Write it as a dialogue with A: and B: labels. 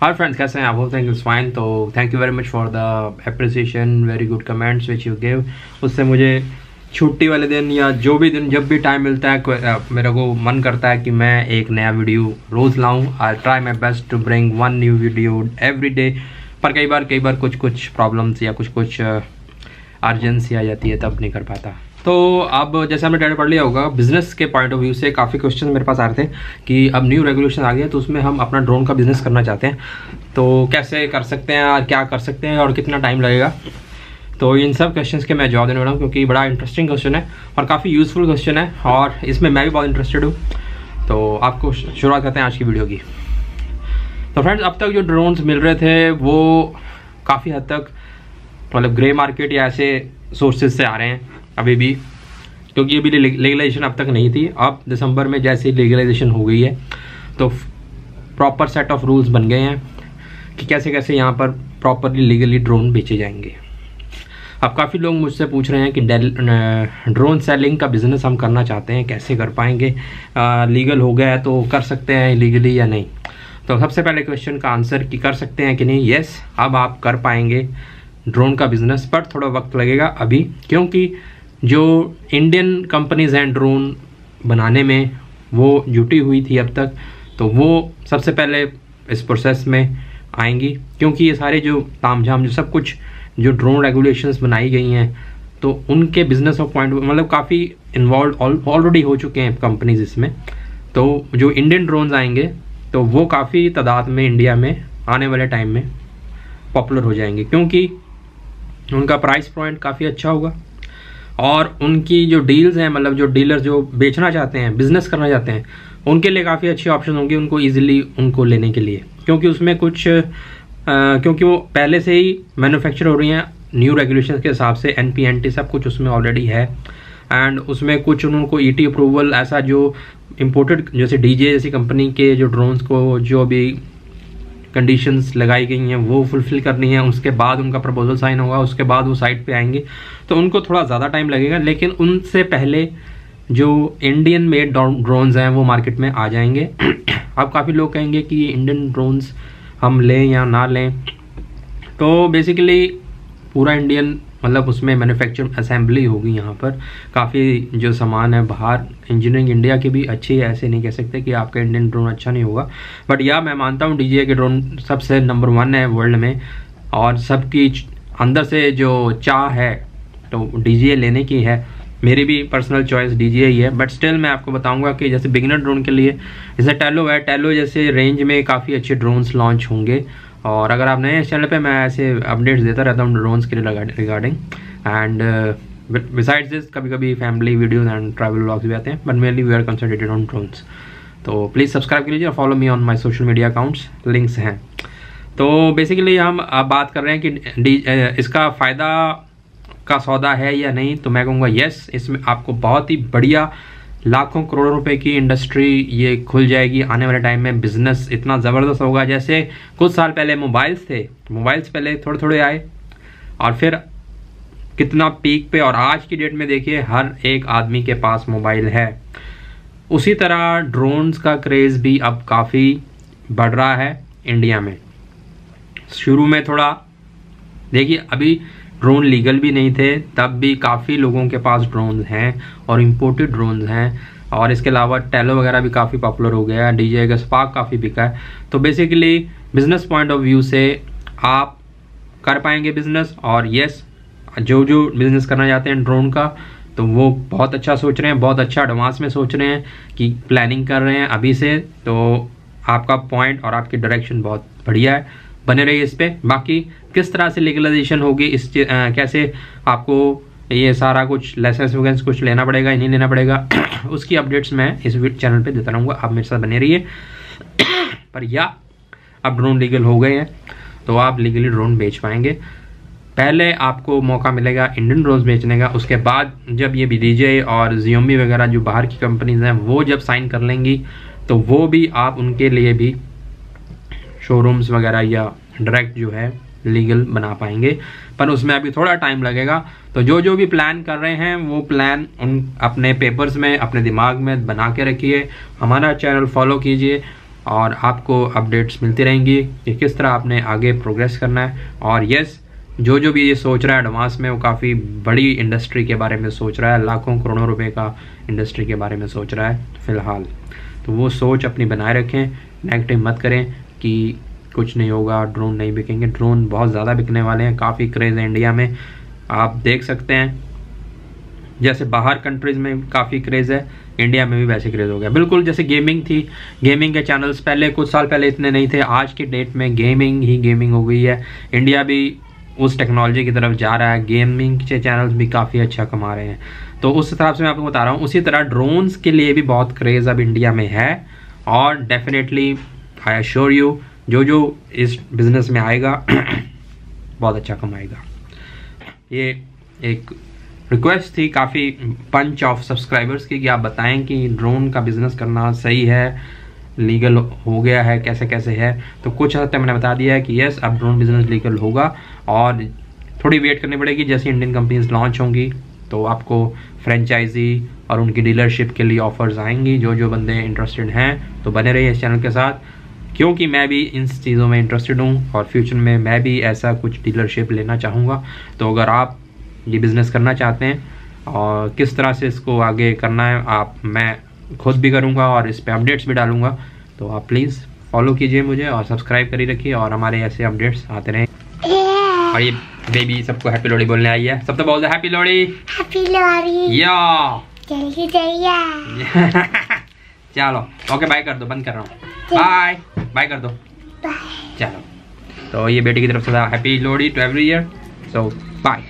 A: Hi friends, कैसे हैं आप? Hope things fine. तो thank you very much for the appreciation, very good comments which you give. उससे मुझे छुट्टी वाले दिन या जो भी दिन जब भी टाइम मिलता है मेरे को मन करता है कि मैं एक नया वीडियो रोज़ लाऊं। I try my best to bring one new video every day. पर कई बार कुछ प्रॉब्लम्स या कुछ अर्जेंसी आ जाती है, तब नहीं कर पाता। तो अब जैसे हमने टाइटल पढ़ लिया होगा, बिजनेस के पॉइंट ऑफ व्यू से काफ़ी क्वेश्चन मेरे पास आ रहे थे कि अब न्यू रेगुलेशन आ गया तो उसमें हम अपना ड्रोन का बिजनेस करना चाहते हैं, तो कैसे कर सकते हैं और क्या कर सकते हैं और कितना टाइम लगेगा। तो इन सब क्वेश्चंस के मैं जवाब देने वाला हूँ, क्योंकि बड़ा इंटरेस्टिंग क्वेश्चन है और काफ़ी यूज़फुल क्वेश्चन है और इसमें मैं भी बहुत इंटरेस्टेड हूँ। तो आपको शुरुआत करते हैं आज की वीडियो की। तो फ्रेंड्स, अब तक जो ड्रोन्स मिल रहे थे वो काफ़ी हद तक मतलब ग्रे मार्केट या ऐसे सोर्सेज से आ रहे हैं अभी भी, क्योंकि अभी लीगलाइजेशन अब तक नहीं थी। अब दिसंबर में जैसे लीगलाइजेशन हो गई है तो प्रॉपर सेट ऑफ रूल्स बन गए हैं कि कैसे कैसे यहाँ पर प्रॉपरली लीगली ड्रोन बेचे जाएंगे। अब काफ़ी लोग मुझसे पूछ रहे हैं कि ड्रोन सेलिंग का बिज़नेस हम करना चाहते हैं, कैसे कर पाएंगे, लीगल हो गया है तो कर सकते हैं लीगली या नहीं। तो सबसे पहले क्वेश्चन का आंसर कि कर सकते हैं कि नहीं, यस, अब आप कर पाएंगे ड्रोन का बिज़नेस, पर थोड़ा वक्त लगेगा अभी, क्योंकि जो इंडियन कंपनीज़ हैं ड्रोन बनाने में वो जुटी हुई थी अब तक, तो वो सबसे पहले इस प्रोसेस में आएंगी, क्योंकि ये सारे जो तामझाम जो सब कुछ जो ड्रोन रेगुलेशंस बनाई गई हैं तो उनके बिजनेस ऑफ पॉइंट मतलब काफ़ी इन्वॉल्व ऑलरेडी हो चुके हैं कंपनीज इसमें। तो जो इंडियन ड्रोन्स आएंगे तो वो काफ़ी तादाद में इंडिया में आने वाले टाइम में पॉपुलर हो जाएंगे, क्योंकि उनका प्राइस पॉइंट काफ़ी अच्छा होगा और उनकी जो डील्स हैं, मतलब जो डीलर जो बेचना चाहते हैं, बिजनेस करना चाहते हैं, उनके लिए काफ़ी अच्छे ऑप्शन होंगे उनको ईजिली उनको लेने के लिए, क्योंकि उसमें कुछ क्योंकि वो पहले से ही मैन्युफैक्चर हो रही हैं न्यू रेगुलेशन के हिसाब से, NP-NT सब कुछ उसमें ऑलरेडी है। एंड उसमें कुछ उनको ET अप्रूवल ऐसा जो इम्पोर्टेड जैसे DJI जैसी कंपनी के जो ड्रोन्स को जो भी कंडीशंस लगाई गई हैं वो फुलफिल करनी है, उसके बाद उनका प्रपोजल साइन होगा, उसके बाद वो साइट पे आएंगे, तो उनको थोड़ा ज़्यादा टाइम लगेगा। लेकिन उनसे पहले जो इंडियन मेड ड्रोन्स हैं वो मार्केट में आ जाएंगे। अब काफ़ी लोग कहेंगे कि इंडियन ड्रोन्स हम लें या ना लें, तो बेसिकली पूरा इंडियन मतलब उसमें मैन्युफैक्चर असेंबली होगी। यहाँ पर काफ़ी जो सामान है बाहर, इंजीनियरिंग इंडिया की भी अच्छी है, ऐसे नहीं कह सकते कि आपका इंडियन ड्रोन अच्छा नहीं होगा। बट या मैं मानता हूँ DJI के ड्रोन सबसे नंबर 1 है वर्ल्ड में और सबकी अंदर से जो चाह है तो DJI लेने की है। मेरी भी पर्सनल चॉइस DJI है, बट स्टिल मैं आपको बताऊंगा कि जैसे बिगिनर ड्रोन के लिए जैसे टेलो है, टेलो जैसे रेंज में काफ़ी अच्छे ड्रोन्स लॉन्च होंगे। और अगर आप नए इस चैनल पे, मैं ऐसे अपडेट्स देता रहता हूँ ड्रोन्स के रिगार्डिंग। एंड बिसाइड्स दिस कभी कभी family videos and travel vlogs भी आते हैं, but mainly we are concentrated on drones. तो प्लीज़ सब्सक्राइब कर लीजिए और follow me on my social media accounts, links हैं। तो बेसिकली हम अब बात कर रहे हैं कि इसका फ़ायदा का सौदा है या नहीं, तो मैं कहूँगा यस, इसमें आपको बहुत ही बढ़िया लाखों करोड़ों रुपए की इंडस्ट्री ये खुल जाएगी आने वाले टाइम में। बिजनेस इतना ज़बरदस्त होगा, जैसे कुछ साल पहले मोबाइल्स थे, मोबाइल्स पहले थोड़े थोड़े आए और फिर कितना पीक पे, और आज की डेट में देखिए हर एक आदमी के पास मोबाइल है। उसी तरह ड्रोन्स का क्रेज़ भी अब काफ़ी बढ़ रहा है इंडिया में। शुरू में थोड़ा देखिए, अभी ड्रोन लीगल भी नहीं थे, तब भी काफ़ी लोगों के पास ड्रोन्स हैं और इम्पोर्टेड ड्रोन्स हैं। और इसके अलावा टेलो वगैरह भी काफ़ी पॉपुलर हो गया है, DJI का स्पार्क काफ़ी बिका है। तो basically business point of view से आप कर पाएंगे बिजनेस। और यस, जो बिज़नेस करना चाहते हैं ड्रोन का, तो वो बहुत अच्छा सोच रहे हैं, बहुत अच्छा एडवांस में सोच रहे हैं कि प्लानिंग कर रहे हैं अभी से। तो आपका पॉइंट और आपकी डायरेक्शन बहुत बढ़िया है, बने रहिए इस पे। बाकी किस तरह से लीगलाइजेशन होगी, इस कैसे आपको ये सारा कुछ लाइसेंस वगैरह कुछ लेना पड़ेगा या नहीं लेना पड़ेगा, उसकी अपडेट्स मैं इस चैनल पे देता रहूँगा, आप मेरे साथ बने रहिए। पर या अब ड्रोन लीगल हो गए हैं तो आप लीगली ड्रोन बेच पाएंगे। पहले आपको मौका मिलेगा इंडियन ड्रोन्स बेचने का, उसके बाद जब ये DJI और Xiaomi वगैरह जो बाहर की कंपनीज हैं वो जब साइन कर लेंगी तो वो भी आप उनके लिए भी शोरूम्स वगैरह या डायरेक्ट जो है लीगल बना पाएंगे। पर उसमें अभी थोड़ा टाइम लगेगा। तो जो भी प्लान कर रहे हैं वो प्लान उन अपने पेपर्स में, अपने दिमाग में बना के रखिए, हमारा चैनल फॉलो कीजिए और आपको अपडेट्स मिलती रहेंगी कि किस तरह आपने आगे प्रोग्रेस करना है। और यस, जो भी ये सोच रहा है एडवांस में, वो काफ़ी बड़ी इंडस्ट्री के बारे में सोच रहा है, लाखों करोड़ों रुपए का इंडस्ट्री के बारे में सोच रहा है फ़िलहाल। तो वो सोच अपनी बनाए रखें, नेगेटिव मत करें कि कुछ नहीं होगा, ड्रोन नहीं बिकेंगे। ड्रोन बहुत ज़्यादा बिकने वाले हैं, काफ़ी क्रेज़ है इंडिया में, आप देख सकते हैं। जैसे बाहर कंट्रीज़ में काफ़ी क्रेज़ है, इंडिया में भी वैसे क्रेज़ हो गया। बिल्कुल जैसे गेमिंग थी, गेमिंग के चैनल्स पहले कुछ साल पहले इतने नहीं थे, आज की डेट में गेमिंग ही गेमिंग हो गई है। इंडिया भी उस टेक्नोलॉजी की तरफ जा रहा है, गेमिंग के चैनल्स भी काफ़ी अच्छा कमा रहे हैं। तो उस हिसाब से मैं आपको बता रहा हूँ। उसी तरह ड्रोन्स के लिए भी बहुत क्रेज़ अब इंडिया में है, और डेफिनेटली आई एश्योर यू जो इस बिज़नेस में आएगा बहुत अच्छा कमाएगा। ये एक रिक्वेस्ट थी काफ़ी पंच ऑफ सब्सक्राइबर्स की कि आप बताएं कि ड्रोन का बिज़नेस करना सही है, लीगल हो गया है, कैसे कैसे है। तो कुछ हद तक मैंने बता दिया है कि यस, अब ड्रोन बिज़नेस लीगल होगा, और थोड़ी वेट करनी पड़ेगी। जैसे इंडियन कंपनीज लॉन्च होंगी तो आपको फ्रेंचाइजी और उनकी डीलरशिप के लिए ऑफर्स आएंगी। जो बंदे इंटरेस्टेड हैं तो बने रहिए इस चैनल के साथ, क्योंकि मैं भी इन चीज़ों में इंटरेस्टेड हूँ और फ्यूचर में मैं भी ऐसा कुछ डीलरशिप लेना चाहूँगा। तो अगर आप ये बिज़नेस करना चाहते हैं और किस तरह से इसको आगे करना है, मैं खुद भी करूँगा और इस पर अपडेट्स भी डालूँगा। तो आप प्लीज़ फॉलो कीजिए मुझे और सब्सक्राइब कर ही रखिए, और हमारे ऐसे अपडेट्स आते रहें। और ये बेबी सबको हैप्पी लोहड़ी बोलने आई है, सब तो बोल दो हैप्पी लोहड़ी।
B: हैप्पी लोहड़ी।
A: या
B: जल्दी जाइए।
A: चलो ओके, बाय कर दो, बंद कर रहा हूँ। बाय बाय कर दो।
B: बाय।
A: चलो, तो ये बेटी की तरफ से happy Lohri to every year. So bye.